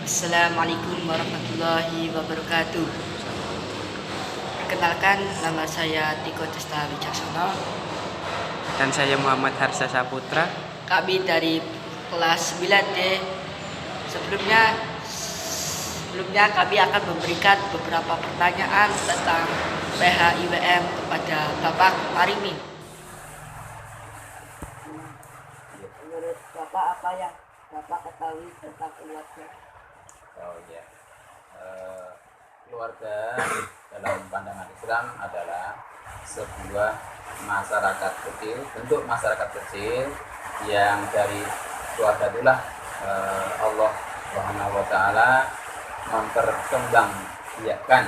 Assalamualaikum warahmatullahi wabarakatuh. Perkenalkan, nama saya Tiko Testa Wicaksono. Dan saya Muhammad Harsha Saputra. Kami dari kelas 9D. Sebelumnya kami akan memberikan beberapa pertanyaan tentang PHIWM kepada Bapak Marimi. Menurut Bapak, apa yang Bapak ketahui tentang keluarga? Keluarga dalam pandangan Islam adalah sebuah masyarakat kecil, bentuk masyarakat kecil yang dari keluarga itulah Allah Subhanahu wa taala memperkembangbiakan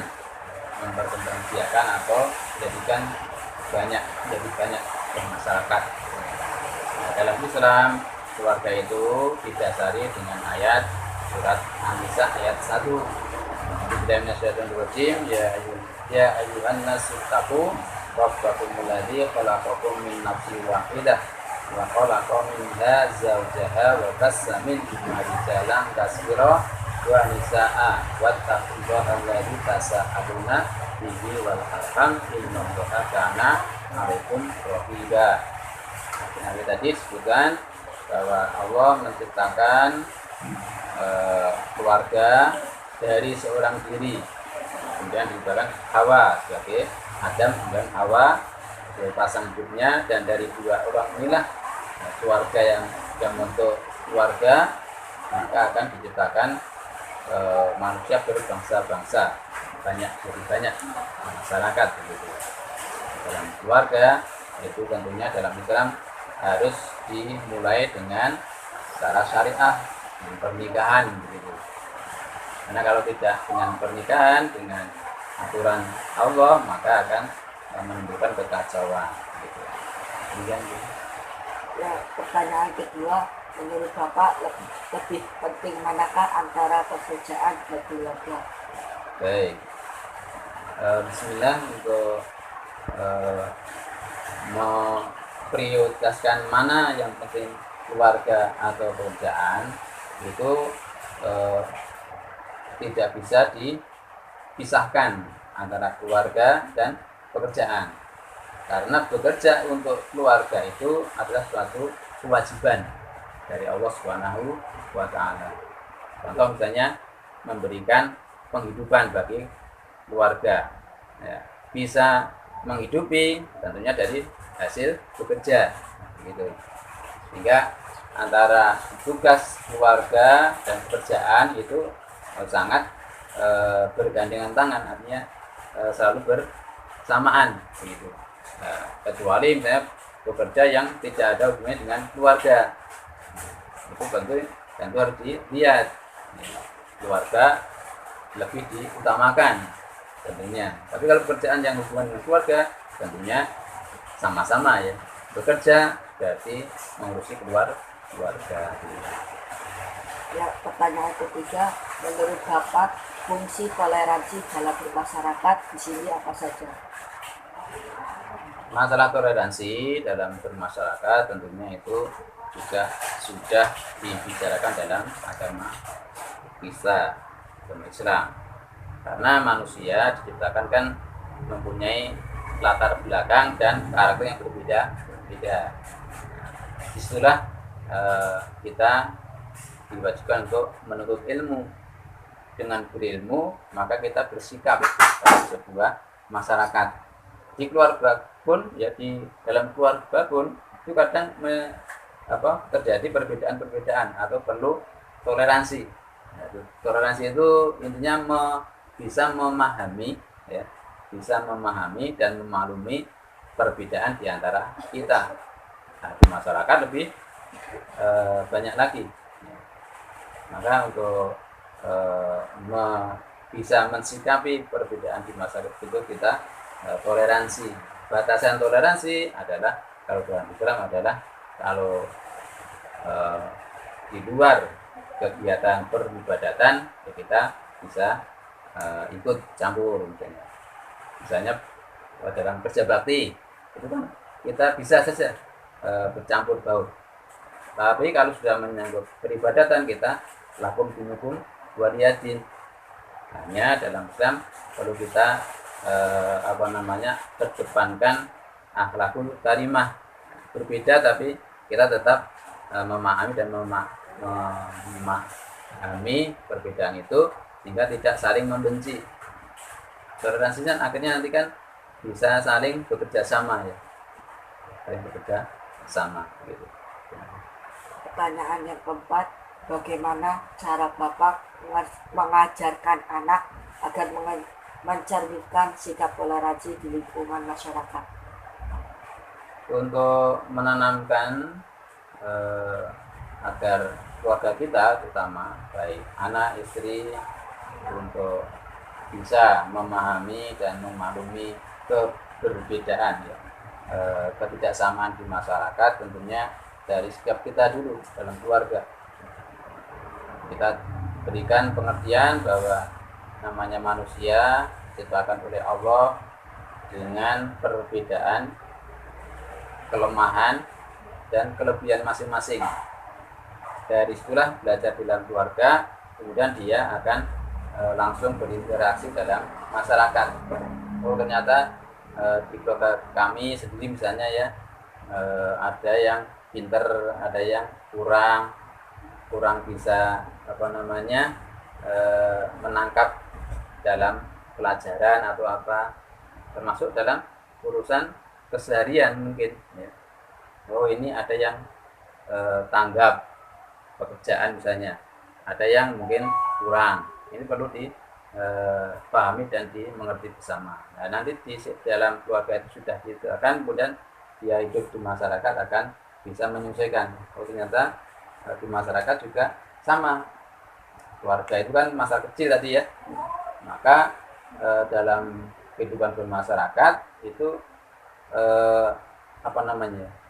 atau menjadikan jadi banyak masyarakat. Dalam Islam, keluarga itu didasari dengan ayat surat An-Nisa ayat 1. Bismillahirrahmanirrahim. Ya ayyuhan nasu taqu rabbakumul ladzi khalaqakum min nafsin wahidah wa khalaqa minha zawjaha wa bassa minhuma rijalan katsiran wa nisaa wattaqullaha alladzi tasaaluna bihi wal arham innallaha kana 'alaikum raqiba. Nah, tadi disebutkan bahwa Allah menciptakan keluarga dari seorang diri, kemudian diberikan Hawa sebagai Adam dan Hawa sebagai pasang hidupnya, dan dari dua orang inilah keluarga yang membentuk keluarga, maka akan diciptakan manusia berbangsa-bangsa, jadi banyak masyarakat begitu. Dalam keluarga itu tentunya dalam Islam harus dimulai dengan cara syariah, pernikahan begitu. Karena kalau tidak dengan pernikahan, dengan aturan Allah, maka akan menimbulkan kekacauan gitu. Kemudian Ya, pertanyaan kedua, menurut Bapak lebih penting manakah antara pekerjaan dan keluarga? baik, Bismillah, untuk memprioritaskan mana yang penting, keluarga atau pekerjaan, itu tidak bisa dipisahkan antara keluarga dan pekerjaan, karena bekerja untuk keluarga itu adalah suatu kewajiban dari Allah Subhanahu wa taala. Contoh misalnya memberikan penghidupan bagi keluarga, ya, bisa menghidupi tentunya dari hasil bekerja gitu. Sehingga antara tugas keluarga dan pekerjaan itu sangat bergandengan tangan, artinya selalu bersamaan begitu. Kecuali misalnya bekerja yang tidak ada hubungannya dengan keluarga, itu tentu harus dilihat keluarga lebih diutamakan tentunya. Tapi kalau pekerjaan yang hubungan dengan keluarga, tentunya sama-sama ya, bekerja berarti mengurusi keluarga. Ya, pertanyaan ketiga, menurut Bapak fungsi toleransi dalam bermasyarakat di sini apa saja? Masalah toleransi dalam bermasyarakat tentunya itu juga sudah dibicarakan dalam agama kita, agama Islam. Karena manusia diciptakan kan mempunyai latar belakang dan karakter yang berbeda. Disitulah kita diwajibkan untuk menuntut ilmu. Dengan berilmu maka kita bersikap dalam sebuah masyarakat. Di keluarga pun, ya di dalam keluarga pun itu kadang terjadi perbedaan atau perlu toleransi. Toleransi itu intinya bisa memahami dan memaklumi perbedaan di antara kita. Nah, di masyarakat lebih banyak lagi. Maka untuk bisa mensikapi perbedaan di masyarakat itu kita toleransi. Batasan toleransi adalah kalau dalam Islam adalah kalau di luar kegiatan peribadatan ya kita bisa ikut campur misalnya dalam kerja bakti itu kan kita bisa saja bercampur baur. Tapi kalau sudah menyangkut peribadatan, kita lakum dinukum waliyadin. Hanya dalam Islam perlu kita kedepankan akhlakul karimah. Berbeda tapi kita tetap memahami dan memahami perbedaan itu sehingga tidak saling membenci. Toleransinya akhirnya nanti kan bisa saling bekerja sama ya, saling bekerja sama gitu. Pertanyaan yang keempat, bagaimana cara Bapak mengajarkan anak agar mencerminkan sikap toleransi di lingkungan masyarakat? Untuk menanamkan agar keluarga kita, terutama baik anak, istri, untuk bisa memahami dan memaklumi keberbedaan ya, ketidaksamaan di masyarakat, tentunya dari sikap kita dulu dalam keluarga. Kita berikan pengertian bahwa namanya manusia diciptakan oleh Allah dengan perbedaan, kelemahan dan kelebihan masing-masing. Dari situlah belajar dalam keluarga, kemudian dia akan langsung berinteraksi dalam masyarakat. Oh ternyata di keluarga kami sendiri misalnya ya, ada yang pinter, ada yang kurang bisa menangkap dalam pelajaran atau apa, termasuk dalam urusan keseharian mungkin ya. Oh ini ada yang tanggap pekerjaan misalnya, ada yang mungkin kurang. Ini perlu dipahami dan dimengerti bersama. Nah, nanti di dalam keluarga itu sudah akan kemudian dia hidup di masyarakat akan bisa menyesuaikan. Oh ternyata di masyarakat juga sama. Keluarga itu kan masa kecil tadi ya. Maka dalam kehidupan bermasyarakat itu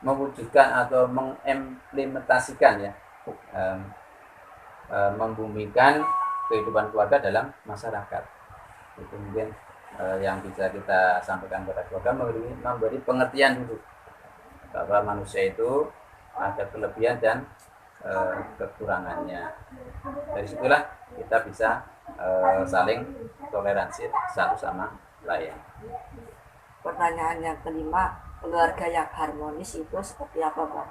mewujudkan atau mengimplementasikan ya, membumikan kehidupan keluarga dalam masyarakat. Itu mungkin yang bisa kita sampaikan kepada keluarga, memberi pengertian dulu bahwa manusia itu ada kelebihan dan kekurangannya. Dari situlah kita bisa saling toleransi satu sama lain. Pertanyaan yang kelima, keluarga yang harmonis itu seperti apa, Pak?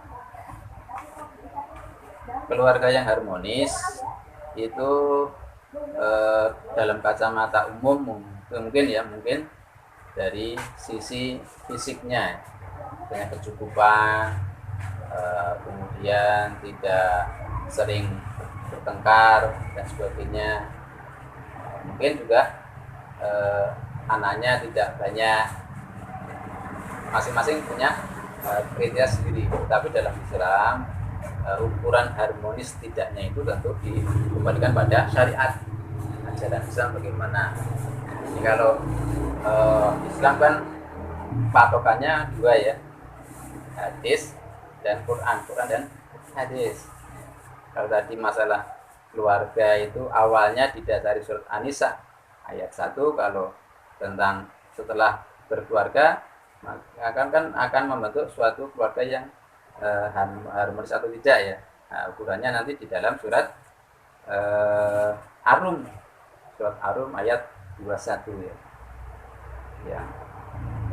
Keluarga yang harmonis itu dalam kacamata umum mungkin dari sisi fisiknya, misalnya kecukupan, kemudian tidak sering bertengkar dan sebagainya. Mungkin juga anaknya tidak banyak, masing-masing punya kriteria sendiri. Tapi dalam Islam ukuran harmonis tidaknya itu tentu dikembalikan pada syariat, ajaran Islam bagaimana. Jadi kalau Islam kan patokannya dua ya, hadis dan Quran dan hadis. Kalau tadi masalah keluarga itu awalnya didasari surat An-Nisa ayat 1, kalau tentang setelah berkeluarga akan membentuk suatu keluarga yang harmonis atau tidak ya. Nah, ukurannya nanti di dalam surat Ar-Rum ayat 21 ya. Ya.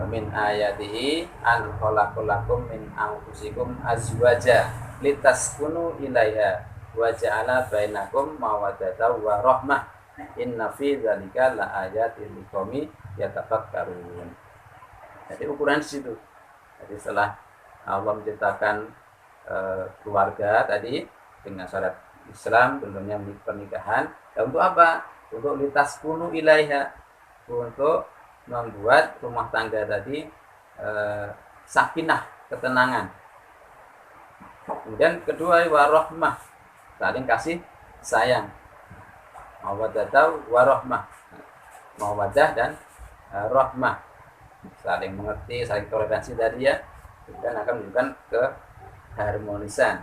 Min ayatihi an khalaqalakum min anfusikum azwaja litaskunu ilaiha wa ja'ala bainakum mawaddatan wa rahmah inna fi dzalika laayatin liqaumi yatafakkarun. Jadi ukuran di situ. Jadi setelah Allah menciptakan keluarga tadi dengan syarat Islam, tentunya pernikahan. Dan untuk apa? Untuk litaskunu ilaiha, untuk membuat rumah tangga tadi sakinah, ketenangan. Kemudian kedua warahmah, saling kasih sayang. Mawaddah warahmah, mawaddah dan rahmah, saling mengerti, saling toleransi tadi ya, dan akan menunjukkan keharmonisan.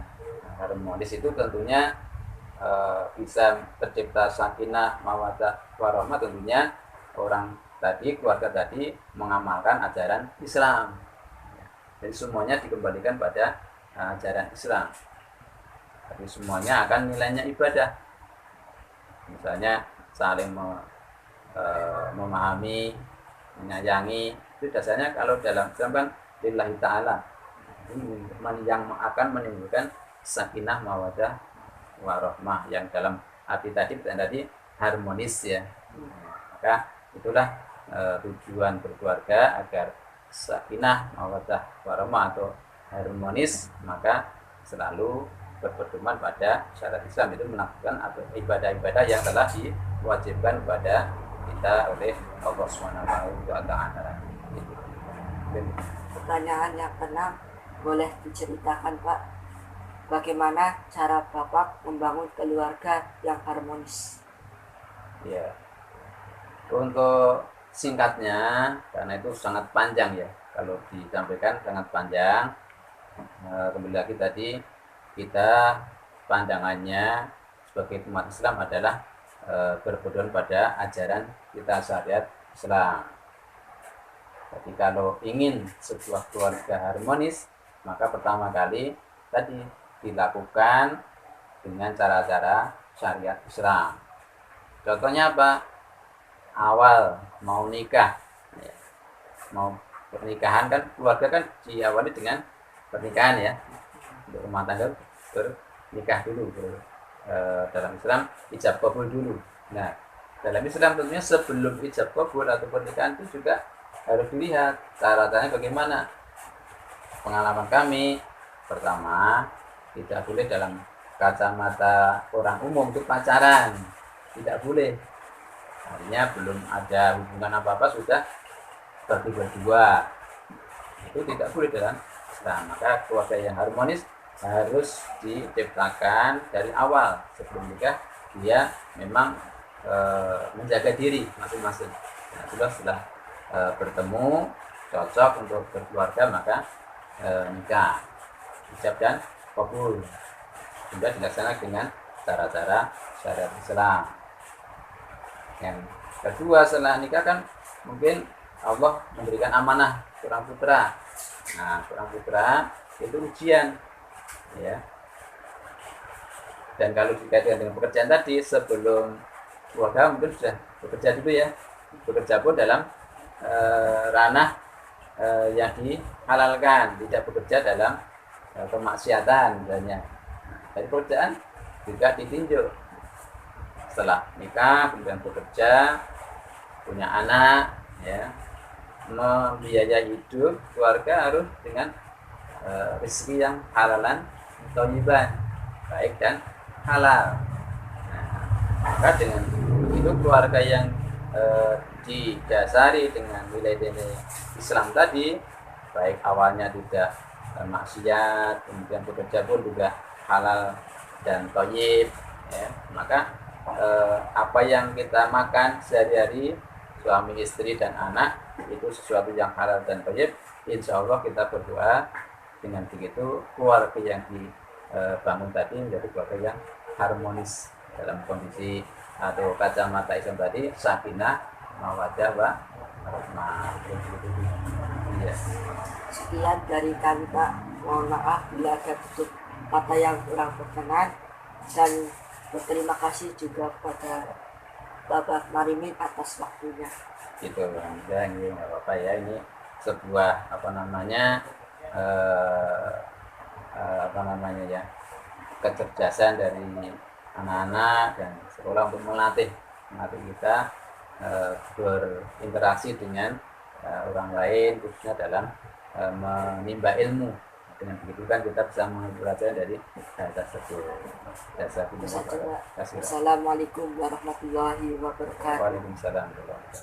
Harmonis itu tentunya bisa tercipta sakinah, mawaddah warahmah, tentunya orang tadi, keluarga tadi mengamalkan ajaran Islam. Jadi semuanya dikembalikan pada ajaran Islam. Jadi semuanya akan nilainya ibadah. misalnya saling memahami, menyayangi. Itu dasarnya kalau dalam Islam kan lillahi ta'ala, yang akan menimbulkan sakinah, mawadah, warahmah, yang dalam arti tadi harmonis ya. Maka itulah tujuan berkeluarga, agar sakinah, mawadah, warahmah atau harmonis, maka selalu berpedoman pada syariat Islam, itu melakukan ibadah-ibadah yang telah diwajibkan kepada kita oleh Allah Subhanahu wa taala. Pertanyaan yang keenam, boleh diceritakan Pak, bagaimana cara Bapak membangun keluarga yang harmonis? Ya, untuk singkatnya, karena itu sangat panjang ya, kalau disampaikan sangat panjang. Kembali lagi tadi, kita pandangannya sebagai umat Islam adalah berpedoman pada ajaran kita syariat Islam. Jadi kalau ingin sebuah keluarga harmonis, maka pertama kali tadi dilakukan dengan cara-cara syariat Islam. Contohnya apa? Awal mau nikah, ya. Mau pernikahan kan, keluarga kan diawali dengan pernikahan ya. Untuk rumah tangga bernikah dulu, dalam Islam ijab kabul dulu. Nah, dalam Islam tentunya sebelum ijab kabul atau pernikahan itu juga harus dilihat cara-caranya bagaimana. Pengalaman kami, pertama, tidak boleh dalam kacamata orang umum itu pacaran, tidak boleh. Artinya belum ada hubungan apa-apa sudah pergi berdua, itu tidak boleh dalam Islam. Maka keluarga yang harmonis harus diciptakan dari awal. Sebelum nikah dia memang menjaga diri masing-masing. Nah, setelah bertemu cocok untuk berkeluarga, maka nikah, ijab dan kabul sudah dilaksanakan dengan cara-cara syariat Islam. Yang kedua, setelah nikah kan mungkin Allah memberikan amanah seorang putra. Nah, seorang putra itu ujian ya. Dan kalau dikaitkan dengan pekerjaan tadi, sebelum keluarga mungkin sudah bekerja dulu ya, bekerja pun dalam ranah yang dihalalkan, tidak bekerja dalam kemaksiatan misalnya. Dari pekerjaan juga ditinjau. Setelah nikah kemudian bekerja, punya anak ya, membiayai hidup keluarga harus dengan rezeki yang halalan, thayyiban, baik dan halal. Nah, maka dengan itu keluarga yang didasari dengan nilai-nilai Islam tadi, baik awalnya tidak maksiat, kemudian bekerja pun juga halal dan thayyib ya, maka apa yang kita makan sehari-hari, suami istri dan anak, itu sesuatu yang halal dan thayyib. Insya Allah kita berdoa, dengan begitu keluarga yang dibangun tadi menjadi keluarga yang harmonis dalam kondisi atau kacamata Islam tadi, sakinah, mawaddah, warahmah. Iya. Sekian dari kami Pak, mohon maaf bila ada tutur kata yang kurang berkenan, dan berterima kasih juga kepada Bapak Marimin atas waktunya. Itu ya, ini nggak apa-apa ya, ini sebuah ya, kecerdasan dari anak-anak dan sekolah untuk melatih kita berinteraksi dengan orang lain, khususnya dalam menimba ilmu. Dengan begitu kan kita bisa mengambil pelajaran dari hal tersebut. Assalamualaikum warahmatullahi wabarakatuh. Waalaikumsalam.